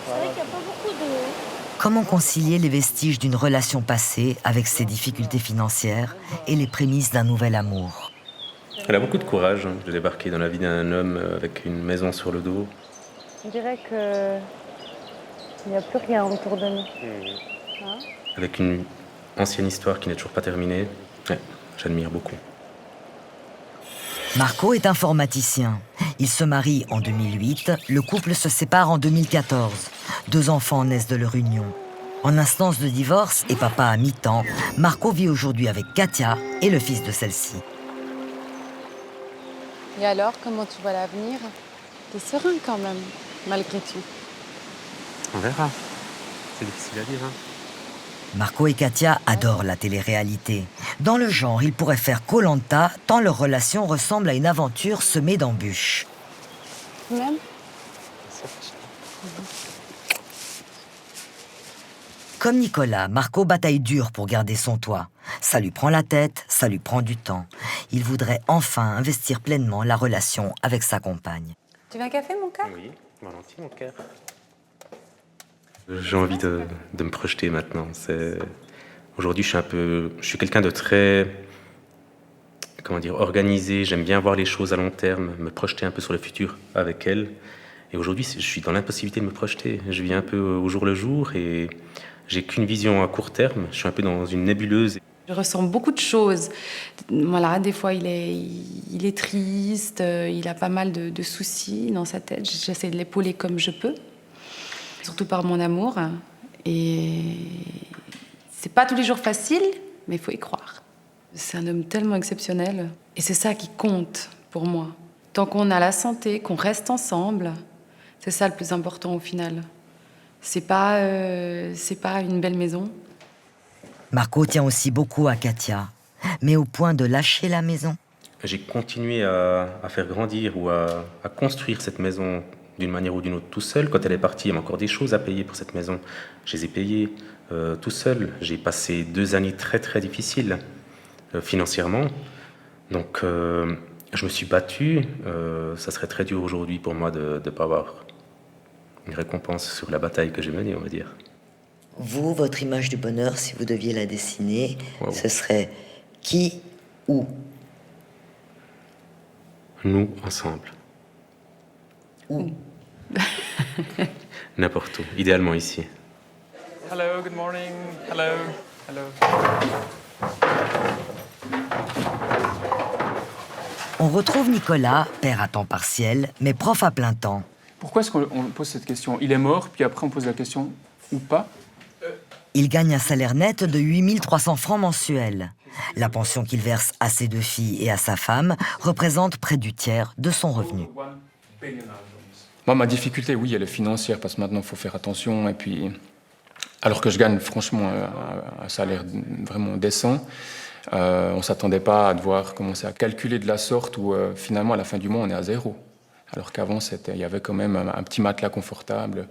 C'est vrai qu'il n'y a pas beaucoup de... Comment concilier les vestiges d'une relation passée avec ses difficultés financières et les prémices d'un nouvel amour? Elle a beaucoup de courage de débarquer dans la vie d'un homme avec une maison sur le dos. On dirait qu'il n'y a plus rien autour de nous. Hein? Avec une ancienne histoire qui n'est toujours pas terminée. Ouais, j'admire beaucoup. Marco est informaticien. Il se marie en 2008, le couple se sépare en 2014. 2 enfants naissent de leur union. En instance de divorce et papa à mi-temps, Marco vit aujourd'hui avec Katia et le fils de celle-ci. Et alors, comment tu vois l'avenir? T'es serein quand même, malgré tout. On verra. C'est difficile à dire, hein. Marco et Katia adorent la télé-réalité. Dans le genre, ils pourraient faire Koh-Lanta, tant leur relation ressemble à une aventure semée d'embûches. Même? Comme Nicolas, Marco bataille dur pour garder son toit. Ça lui prend la tête, ça lui prend du temps. Il voudrait enfin investir pleinement la relation avec sa compagne. Tu veux un café, mon cœur? Oui, volontiers, mon cœur. J'ai envie de me projeter maintenant. Aujourd'hui, je suis quelqu'un de très, organisé. J'aime bien voir les choses à long terme, me projeter un peu sur le futur avec elle. Et aujourd'hui, je suis dans l'impossibilité de me projeter. Je vis un peu au jour le jour et j'ai qu'une vision à court terme. Je suis un peu dans une nébuleuse. Je ressens beaucoup de choses. Voilà, des fois, il est triste, il a pas mal de soucis dans sa tête. J'essaie de l'épauler comme je peux, surtout par mon amour. Et c'est pas tous les jours facile, mais il faut y croire. C'est un homme tellement exceptionnel. Et c'est ça qui compte pour moi. Tant qu'on a la santé, qu'on reste ensemble, c'est ça le plus important au final. C'est pas une belle maison. Marco tient aussi beaucoup à Katia, mais au point de lâcher la maison. J'ai continué à faire grandir ou à construire cette maison d'une manière ou d'une autre tout seul. Quand elle est partie, il y a encore des choses à payer pour cette maison. Je les ai payées tout seul. J'ai passé 2 années très très difficiles financièrement. Donc je me suis battu. Ça serait très dur aujourd'hui pour moi de ne pas avoir une récompense sur la bataille que j'ai menée, on va dire. Vous, votre image du bonheur, si vous deviez la dessiner, Wow. ce serait qui, où? Nous, ensemble. Où? N'importe où. Idéalement ici. Hello, good morning. Hello. Hello. On retrouve Nicolas, père à temps partiel, mais prof à plein temps. Pourquoi est-ce qu'on pose cette question? Il est mort, puis après on pose la question ou pas? Il gagne un salaire net de 8 300 francs mensuels. La pension qu'il verse à ses 2 filles et à sa femme représente près du tiers de son revenu. Moi, ma difficulté, oui, elle est financière, parce que maintenant, il faut faire attention. Et puis, alors que je gagne franchement un salaire vraiment décent, on ne s'attendait pas à devoir commencer à calculer de la sorte où, finalement, à la fin du mois, on est à 0. Alors qu'avant, il y avait quand même un petit matelas confortable.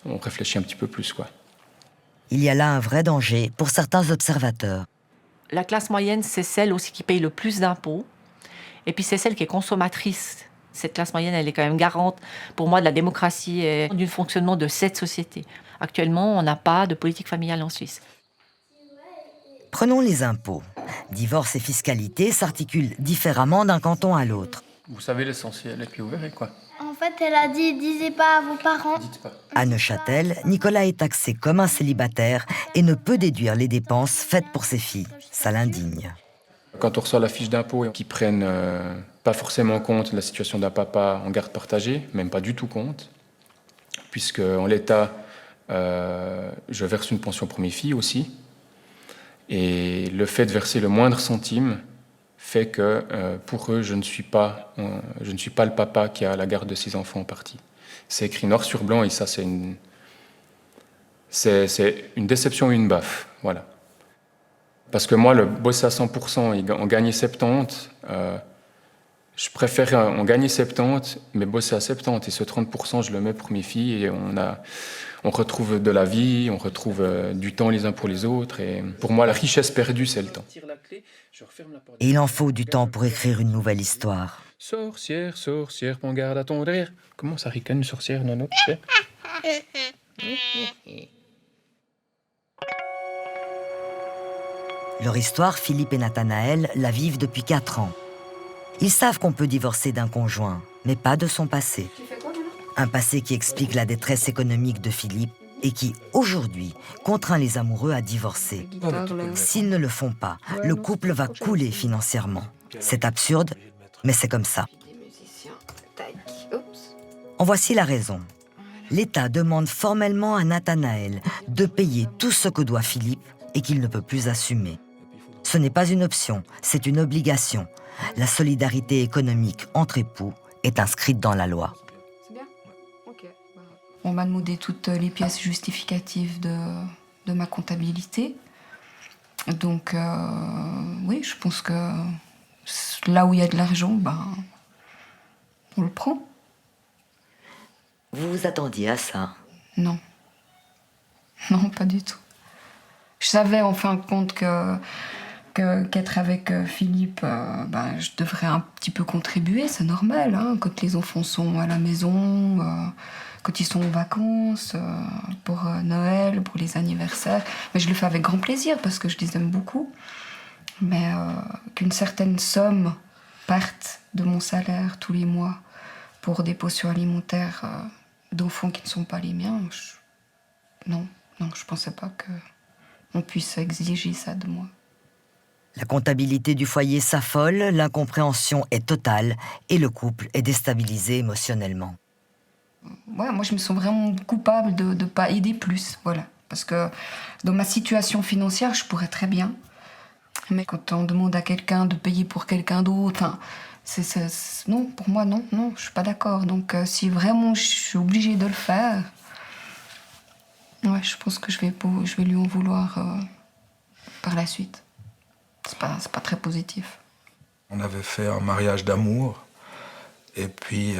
On réfléchit un petit peu plus, quoi. Il y a là un vrai danger pour certains observateurs. La classe moyenne, c'est celle aussi qui paye le plus d'impôts. Et puis c'est celle qui est consommatrice. Cette classe moyenne, elle est quand même garante, pour moi, de la démocratie et du fonctionnement de cette société. Actuellement, on n'a pas de politique familiale en Suisse. Prenons les impôts. Divorce et fiscalité s'articulent différemment d'un canton à l'autre. Vous savez l'essentiel, et puis vous verrez, quoi. En fait, elle a dit, disez pas à vos parents. À Neuchâtel, Nicolas est taxé comme un célibataire et ne peut déduire les dépenses faites pour ses filles. Ça l'indigne. Quand on reçoit la fiche d'impôt et qu'ils prennent pas forcément compte de la situation d'un papa en garde partagée, même pas du tout compte, puisque en l'état, je verse une pension pour mes filles aussi, et le fait de verser le moindre centime fait que pour eux, je ne suis pas le papa qui a la garde de ses enfants en partie. C'est écrit noir sur blanc et ça, c'est une déception et une baffe, voilà. Parce que moi, le bosser à 100% et en gagner 70%, je préfère en gagner 70%, mais bosser à 70%. Et ce 30%, je le mets pour mes filles et on retrouve de la vie, on retrouve du temps les uns pour les autres. Et pour moi, la richesse perdue, c'est le temps. Et il en faut du temps pour écrire une nouvelle histoire. Sorcière, sorcière, prends garde à ton derrière. Comment ça ricane une sorcière, Nono, tu sais? Leur histoire, Philippe et Nathanaël la vivent depuis 4 ans. Ils savent qu'on peut divorcer d'un conjoint, mais pas de son passé. Un passé qui explique la détresse économique de Philippe et qui, aujourd'hui, contraint les amoureux à divorcer. S'ils ne le font pas, le couple va couler financièrement. C'est absurde, mais c'est comme ça. En voici la raison. L'État demande formellement à Nathanaël de payer tout ce que doit Philippe et qu'il ne peut plus assumer. Ce n'est pas une option, c'est une obligation. La solidarité économique entre époux est inscrite dans la loi. On m'a demandé toutes les pièces justificatives de ma comptabilité. Donc, oui, je pense que là où il y a de l'argent, on le prend. Vous vous attendiez à ça? Non. Non, pas du tout. Je savais en fin de compte qu'être avec Philippe, je devrais un petit peu contribuer, c'est normal, hein, quand les enfants sont à la maison, quand ils sont en vacances, pour Noël, pour les anniversaires. Mais je le fais avec grand plaisir parce que je les aime beaucoup. Mais qu'une certaine somme parte de mon salaire tous les mois pour des potions alimentaires d'enfants qui ne sont pas les miens, non, je pensais pas qu'on puisse exiger ça de moi. La comptabilité du foyer s'affole, l'incompréhension est totale et le couple est déstabilisé émotionnellement. Ouais, moi je me sens vraiment coupable de ne pas aider plus, voilà. Parce que dans ma situation financière, je pourrais très bien. Mais quand on demande à quelqu'un de payer pour quelqu'un d'autre, non, pour moi, non, je suis pas d'accord. Donc si vraiment je suis obligée de le faire, ouais, je pense que je vais lui en vouloir par la suite. C'est pas très positif. On avait fait un mariage d'amour et puis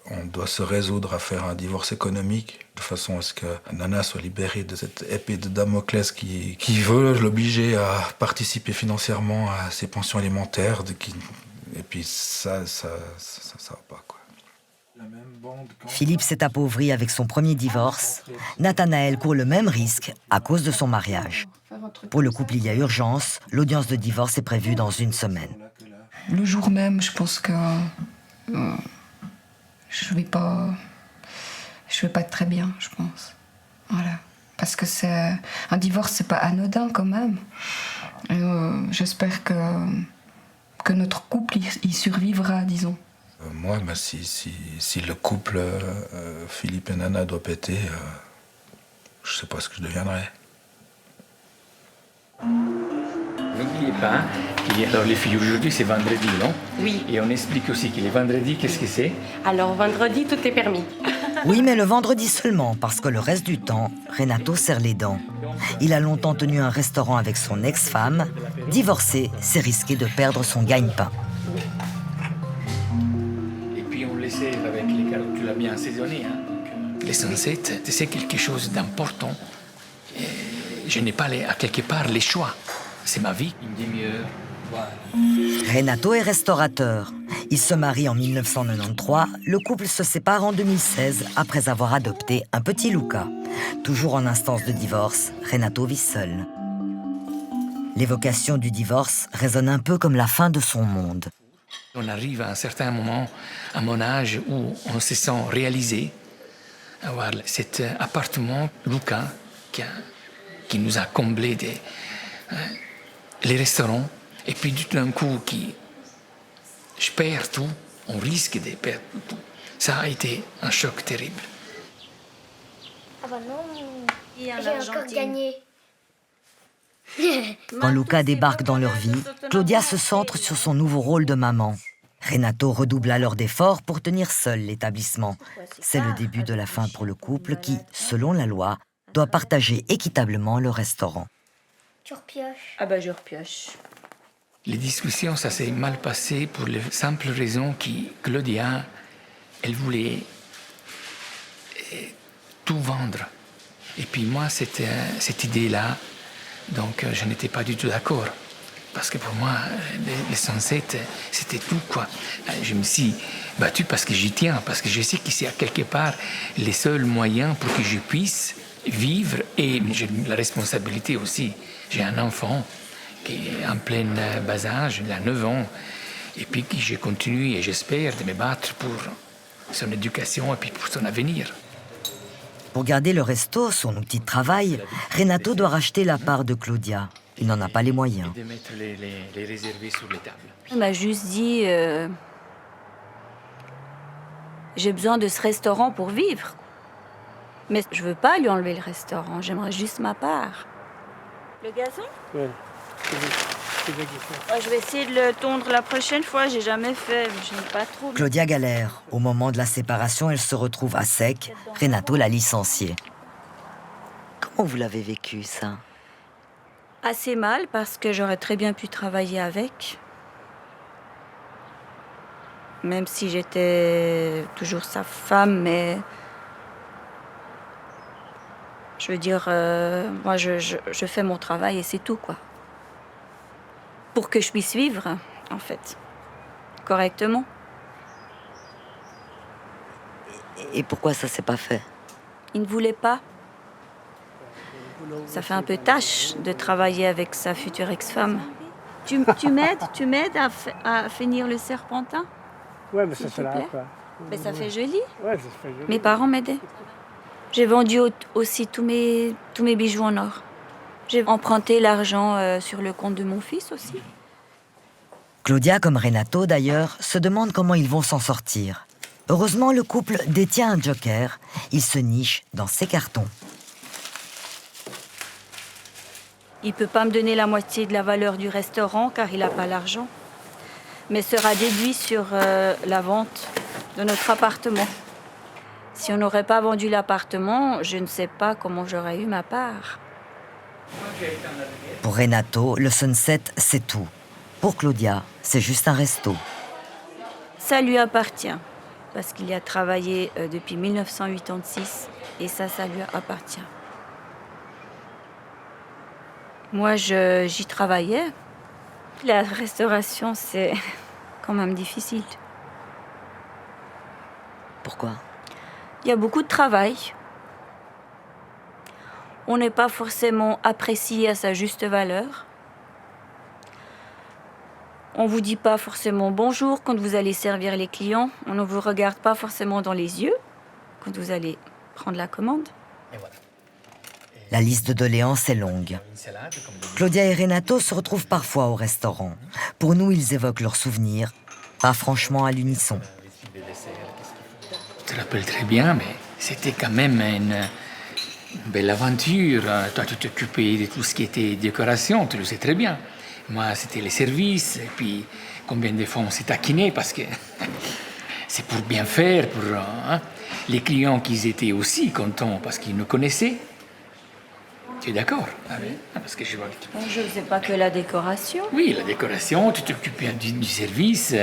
on doit se résoudre à faire un divorce économique de façon à ce que Nana soit libérée de cette épée de Damoclès qui veut l'obliger à participer financièrement à ses pensions alimentaires. Et puis ça va pas, quoi. Philippe s'est appauvri avec son premier divorce. Nathanaël court le même risque à cause de son mariage. Pour le couple, il y a urgence. L'audience de divorce est prévue dans 1 semaine. Le jour même, je pense que je vais pas être très bien, je pense. Voilà. Parce que un divorce, c'est pas anodin quand même. J'espère que notre couple y survivra, disons. Moi, si le couple Philippe et Nana doit péter, je sais pas ce que je deviendrai. N'oubliez pas alors les filles, aujourd'hui c'est vendredi, non? Oui. Et on explique aussi que les vendredis, qu'est-ce que c'est? Alors vendredi, tout est permis. Oui, mais le vendredi seulement, parce que le reste du temps, Renato serre les dents. Il a longtemps tenu un restaurant avec son ex-femme. Divorcer, c'est risquer de perdre son gagne-pain. Et puis on les sert avec les carottes, tu l'as bien assaisonné. Hein? Les sunset, c'est quelque chose d'important. Je n'ai pas à quelque part les choix. C'est ma vie. Il me dit mieux. Voilà. Renato est restaurateur. Il se marie en 1993. Le couple se sépare en 2016 après avoir adopté un petit Luca. Toujours en instance de divorce, Renato vit seul. L'évocation du divorce résonne un peu comme la fin de son monde. On arrive à un certain moment, à mon âge, où on se sent réalisé. Avoir cet appartement, Luca, qui nous a comblé les restaurants, et puis tout d'un coup, je perds tout, on risque de perdre tout. Ça a été un choc terrible. Ah bah non, j'ai encore gagné. Quand Luca débarque dans leur vie, Claudia se centre sur son nouveau rôle de maman. Renato redouble alors d'efforts pour tenir seul l'établissement. C'est le début de la fin pour le couple qui, selon la loi, doit partager équitablement le restaurant. Tu repioches? Ah bah je repioche. Les discussions, ça s'est mal passé pour la simple raison que Claudia, elle voulait tout vendre. Et puis moi, c'était cette idée-là, donc je n'étais pas du tout d'accord. Parce que pour moi, les sunsets, c'était tout, quoi. Je me suis battu parce que j'y tiens, parce que je sais que c'est à quelque part les seuls moyens pour que je puisse vivre. Et j'ai la responsabilité aussi. J'ai un enfant qui est en plein bas âge, il a 9 ans. Et puis que je continue et j'espère de me battre pour son éducation et puis pour son avenir. Pour garder le resto, son outil de travail, Renato doit racheter la part de Claudia. Il n'en a pas les moyens. Et de mettre les réserver sur les tables. Il m'a juste dit j'ai besoin de ce restaurant pour vivre. Mais je veux pas lui enlever le restaurant, j'aimerais juste ma part. Le gazon? Ouais. Je vais essayer de le tondre la prochaine fois, j'ai jamais fait, mais je n'aime pas trop. Claudia galère. Au moment de la séparation, elle se retrouve à sec. Renato l'a licenciée. Comment vous l'avez vécu, ça? Assez mal, parce que j'aurais très bien pu travailler avec. Même si j'étais toujours sa femme, mais Je veux dire, moi, je fais mon travail et c'est tout, quoi. Pour que je puisse vivre, en fait, correctement. Et pourquoi ça s'est pas fait? Il ne voulait pas. Ça fait un peu tâche de travailler avec sa future ex-femme. Tu m'aides à finir le serpentin? Ouais, mais ça S'il te fait là, plaît. quoi. Mais ça fait joli. Ouais, ça fait joli. Mes parents m'aidaient. J'ai vendu aussi tous mes bijoux en or. J'ai emprunté l'argent sur le compte de mon fils aussi. Claudia, comme Renato d'ailleurs, se demande comment ils vont s'en sortir. Heureusement, le couple détient un joker. Il se niche dans ses cartons. Il ne peut pas me donner la moitié de la valeur du restaurant car il n'a pas l'argent. Mais sera déduit sur la vente de notre appartement. Si on n'aurait pas vendu l'appartement, je ne sais pas comment j'aurais eu ma part. Pour Renato, le Sunset, c'est tout. Pour Claudia, c'est juste un resto. Ça lui appartient, parce qu'il y a travaillé depuis 1986, et ça lui appartient. Moi, j'y travaillais. La restauration, c'est quand même difficile. Pourquoi? Il y a beaucoup de travail. On n'est pas forcément apprécié à sa juste valeur. On ne vous dit pas forcément bonjour quand vous allez servir les clients. On ne vous regarde pas forcément dans les yeux quand vous allez prendre la commande. La liste de doléances est longue. Claudia et Renato se retrouvent parfois au restaurant. Pour nous, ils évoquent leurs souvenirs, pas franchement à l'unisson. Je te rappelle très bien, mais c'était quand même une belle aventure. Toi, tu t'occupais de tout ce qui était décoration, tu le sais très bien. Moi, c'était les services, et puis combien de fois on s'est taquiné parce que c'est pour bien faire, pour les clients qui étaient aussi contents parce qu'ils nous connaissaient. Tu es d'accord? Oui. Parce que je vois que tu... Je ne sais pas que la décoration. Oui, la décoration, tu t'occupais du service,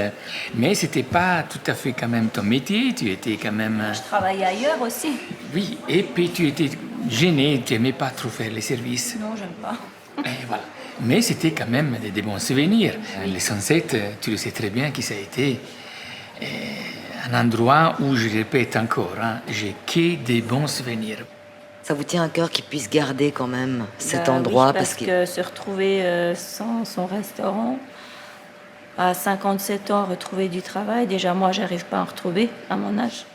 mais c'était pas tout à fait quand même ton métier, tu étais quand même... Je travaillais ailleurs aussi. Oui, et puis tu étais gêné, tu n'aimais pas trop faire les services. Non, j'aime pas. Et voilà. Mais c'était quand même des bons souvenirs. Les Sunset, tu le sais très bien que ça a été un endroit où, je répète encore, j'ai que des bons souvenirs. Ça vous tient à cœur qu'il puisse garder quand même cet Bah endroit oui, parce que se retrouver sans son restaurant, à 57 ans, retrouver du travail, déjà moi, j'arrive pas à en retrouver à mon âge.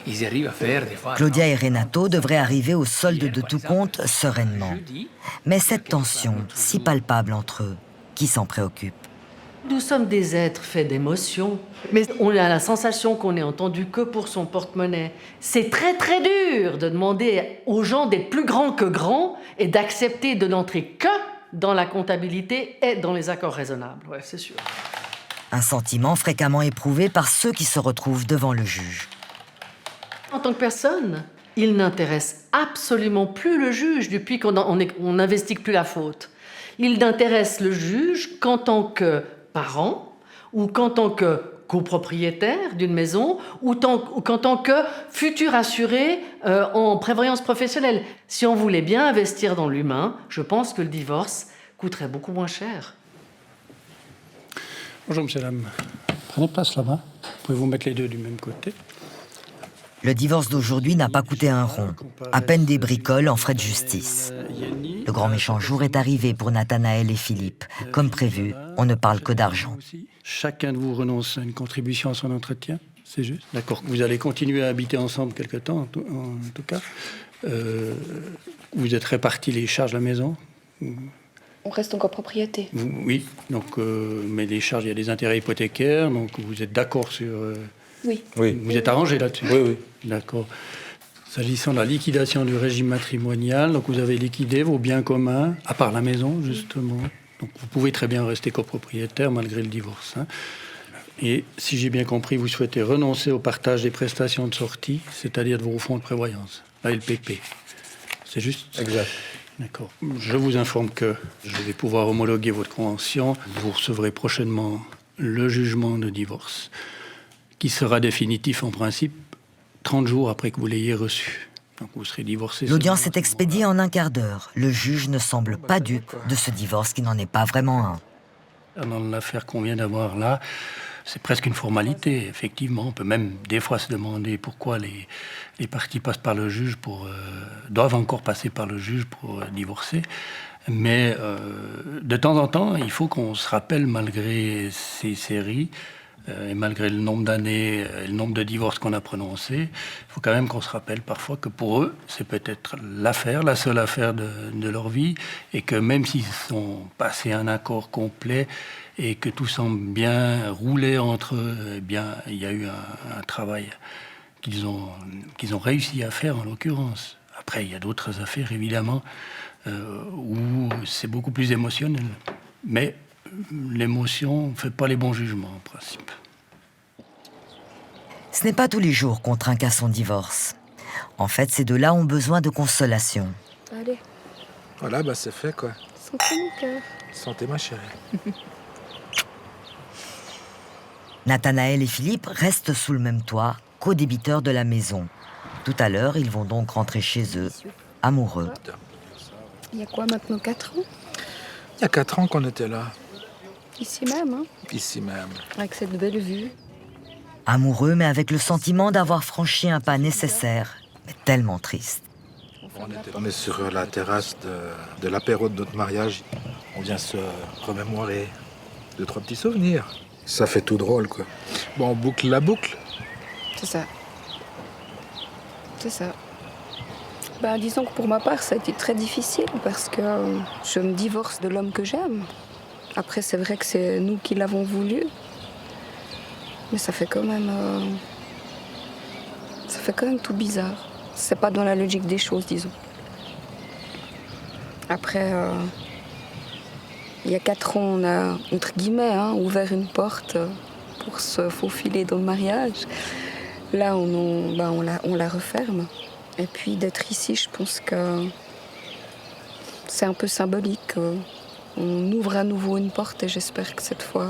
Ils arrivent à faire des fois... Claudia et Renato devraient arriver au solde de tout compte sereinement. Mais cette tension, si palpable entre eux, qui s'en préoccupe? Nous sommes des êtres faits d'émotions, mais on a la sensation qu'on n'est entendu que pour son porte-monnaie. C'est très très dur de demander aux gens d'être plus grands que grands et d'accepter de n'entrer que dans la comptabilité et dans les accords raisonnables. Ouais, c'est sûr. Un sentiment fréquemment éprouvé par ceux qui se retrouvent devant le juge. En tant que personne, il n'intéresse absolument plus le juge depuis qu'on n'investigue plus la faute. Il n'intéresse le juge qu'en tant que parent ou qu'en tant que copropriétaire d'une maison ou qu'en tant que futur assuré en prévoyance professionnelle. Si on voulait bien investir dans l'humain, je pense que le divorce coûterait beaucoup moins cher. Bonjour, monsieur, dame. Prenez place là-bas. Pouvez-vous mettre les deux du même côté? Le divorce d'aujourd'hui n'a pas coûté un rond, à peine des bricoles en frais de justice. Le grand méchant jour est arrivé pour Nathanaël et Philippe. Comme prévu, on ne parle que d'argent. Chacun de vous renonce à une contribution à son entretien, c'est juste? D'accord. Vous allez continuer à habiter ensemble quelque temps, en tout cas. Vous êtes répartis les charges de la maison? On reste en copropriété. Oui, donc, mais les charges, il y a des intérêts hypothécaires, donc vous êtes d'accord sur... Oui. Vous êtes arrangé là-dessus? Oui. D'accord. S'agissant de la liquidation du régime matrimonial, donc vous avez liquidé vos biens communs, à part la maison, justement. Donc vous pouvez très bien rester copropriétaire malgré le divorce. Et si j'ai bien compris, vous souhaitez renoncer au partage des prestations de sortie, c'est-à-dire de vos fonds de prévoyance, la LPP. C'est juste? Exact. D'accord. Je vous informe que je vais pouvoir homologuer votre convention. Vous recevrez prochainement le jugement de divorce, qui sera définitif en principe 30 jours après que vous l'ayez reçu. Donc vous serez divorcé. L'audience est expédiée en un quart d'heure. Le juge ne semble pas dupe de ce divorce qui n'en est pas vraiment un. Dans l'affaire qu'on vient d'avoir là, c'est presque une formalité, effectivement. On peut même des fois se demander pourquoi les parties passent par le juge doivent encore passer par le juge pour divorcer. Mais de temps en temps, il faut qu'on se rappelle, malgré ces séries, et malgré le nombre d'années et le nombre de divorces qu'on a prononcés, il faut quand même qu'on se rappelle parfois que pour eux, c'est peut-être la seule affaire de leur vie, et que même s'ils sont passés un accord complet et que tout semble bien rouler entre eux, eh bien, il y a eu un travail qu'ils ont réussi à faire en l'occurrence. Après, il y a d'autres affaires, évidemment, où c'est beaucoup plus émotionnel. Mais l'émotion ne fait pas les bons jugements, en principe. Ce n'est pas tous les jours qu'on trinque à son divorce. En fait, ces deux-là ont besoin de consolation. Allez, Voilà, bah c'est fait, quoi. santé mon cœur. Santé, ma chérie. Nathanaël et Philippe restent sous le même toit co-débiteurs de la maison. Tout à l'heure, ils vont donc rentrer chez eux, amoureux. Il y a quoi maintenant, 4 ans? Il y a 4 ans qu'on était là, Ici même, hein? ici même. Avec cette belle vue. Amoureux, mais avec le sentiment d'avoir franchi un pas nécessaire, mais tellement triste. On est sur la terrasse de l'apéro de notre mariage. On vient se remémorer 2-3 petits souvenirs. Ça fait tout drôle, quoi. Bon, on boucle la boucle. C'est ça. C'est ça. Ben, disons que pour ma part, ça a été très difficile parce que je me divorce de l'homme que j'aime. Après, c'est vrai que c'est nous qui l'avons voulu. Mais ça fait quand même tout bizarre. C'est pas dans la logique des choses, disons. Après, il y a 4 ans, on a, entre guillemets, ouvert une porte pour se faufiler dans le mariage. Là, on la referme. Et puis d'être ici, je pense que c'est un peu symbolique. On ouvre à nouveau une porte et j'espère que cette fois,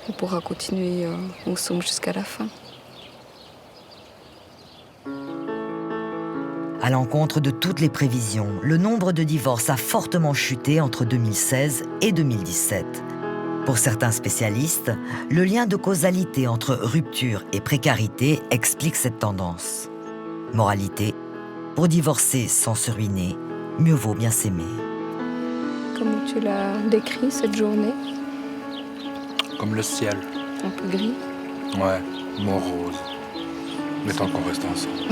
on pourra continuer ensemble jusqu'à la fin. À l'encontre de toutes les prévisions, le nombre de divorces a fortement chuté entre 2016 et 2017. Pour certains spécialistes, le lien de causalité entre rupture et précarité explique cette tendance. Moralité, pour divorcer sans se ruiner, mieux vaut bien s'aimer. Comment tu l'as décrit cette journée? Comme le ciel. Un peu gris. Ouais, morose. Mais tant qu'on reste ensemble.